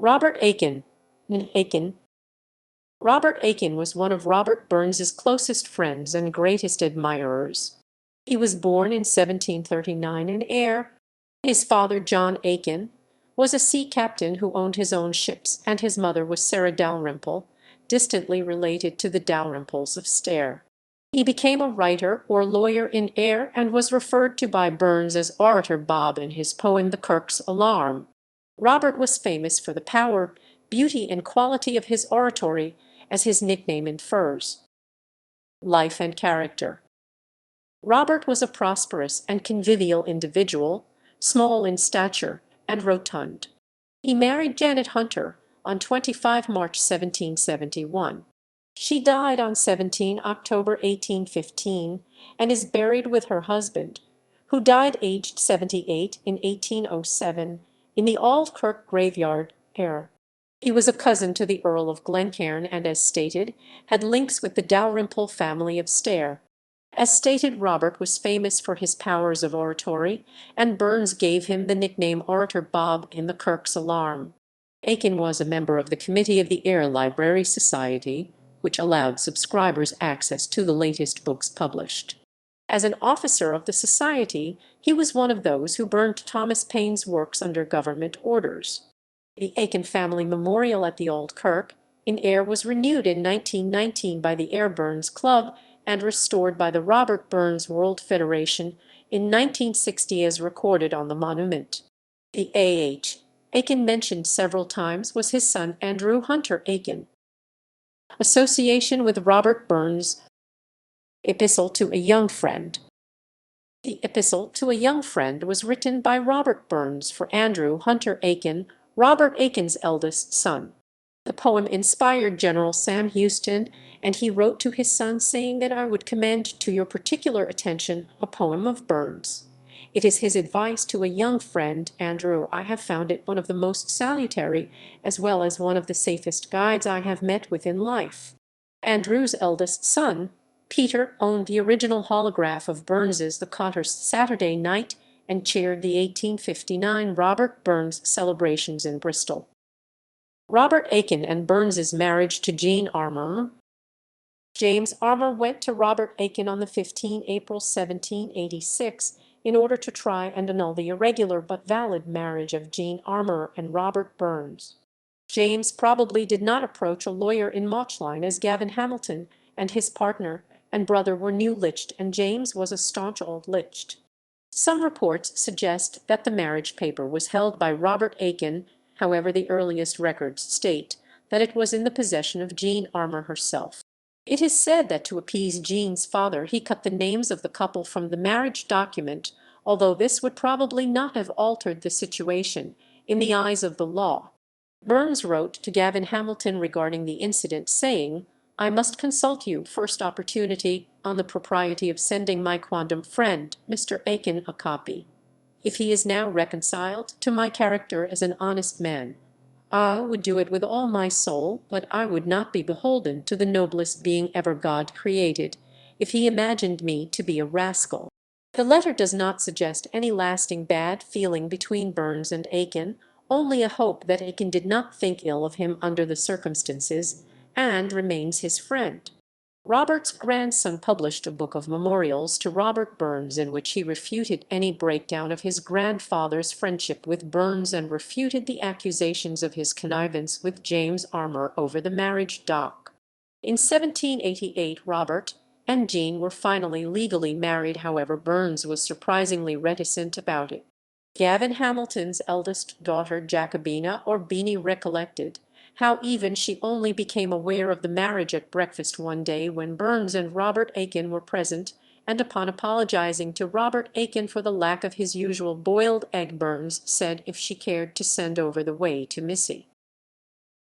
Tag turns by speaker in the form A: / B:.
A: Robert Aiken. Aiken. Robert Aiken was one of Robert Burns's closest friends and greatest admirers. He was born in 1739 in Ayr. His father, John Aiken, was a sea captain who owned his own ships, and his mother was Sarah Dalrymple, distantly related to the Dalrymples of Stair. He became a writer or lawyer in Ayr and was referred to by Burns as Orator Bob in his poem The Kirk's Alarm. Robert was famous for the power, beauty, and quality of his oratory, as his nickname infers. Life and character. Robert was a prosperous and convivial individual, small in stature and rotund. He married Janet Hunter on 25 March 1771. She died on 17 October 1815 and is buried with her husband, who died aged 78 in 1807, in the Old Kirk graveyard, Ayr. He was a cousin to the Earl of Glencairn and, as stated, had links with the Dalrymple family of Stair. As stated, Robert was famous for his powers of oratory, and Burns gave him the nickname Orator Bob in the Kirk's Alarm. Aiken was a member of the committee of the Ayr Library Society, which allowed subscribers access to the latest books published. As an officer of the society, he was one of those who burned Thomas Paine's works under government orders. The Aiken family memorial at the Old Kirk in Ayr was renewed in 1919 by the Ayr Burns Club and restored by the Robert Burns World Federation in 1960 as recorded on the monument. The A.H. Aiken mentioned several times was his son Andrew Hunter Aiken. Association with Robert Burns. Epistle to a Young Friend. The Epistle to a Young Friend was written by Robert Burns for Andrew Hunter Aiken, Robert Aiken's eldest son. The poem inspired General Sam Houston, and he wrote to his son saying that I would commend to your particular attention a poem of Burns. It is his advice to a young friend, Andrew. I have found it one of the most salutary, as well as one of the safest guides I have met with in life. Andrew's eldest son, Peter, owned the original holograph of Burns's The Cotter's Saturday Night and chaired the 1859 Robert Burns celebrations in Bristol. Robert Aiken and Burns's marriage to Jean Armour. James Armour went to Robert Aiken on the 15 April 1786 in order to try and annul the irregular but valid marriage of Jean Armour and Robert Burns. James probably did not approach a lawyer in Mauchline, as Gavin Hamilton and his partner and brother were new liched, and James was a staunch old liched. Some reports suggest that the marriage paper was held by Robert Aiken. However, the earliest records state that it was in the possession of Jean Armour herself. It is said that to appease Jean's father he cut the names of the couple from the marriage document, although this would probably not have altered the situation in the eyes of the law. Burns wrote to Gavin Hamilton regarding the incident, saying, I must consult you, first opportunity, on the propriety of sending my quondam friend, Mr. Aiken, a copy. If he is now reconciled to my character as an honest man, I would do it with all my soul, but I would not be beholden to the noblest being ever God created, if he imagined me to be a rascal. The letter does not suggest any lasting bad feeling between Burns and Aiken, only a hope that Aiken did not think ill of him under the circumstances, and remains his friend. Robert's grandson published a book of memorials to Robert Burns in which he refuted any breakdown of his grandfather's friendship with Burns and refuted the accusations of his connivance with James Armour over the marriage doc. In 1788 Robert and Jean were finally legally married. However, Burns was surprisingly reticent about it. Gavin Hamilton's eldest daughter Jacobina or Beanie recollected how even she only became aware of the marriage at breakfast one day when Burns and Robert Aiken were present, and upon apologizing to Robert Aiken for the lack of his usual boiled egg, Burns said if she cared to send over the way to Missy.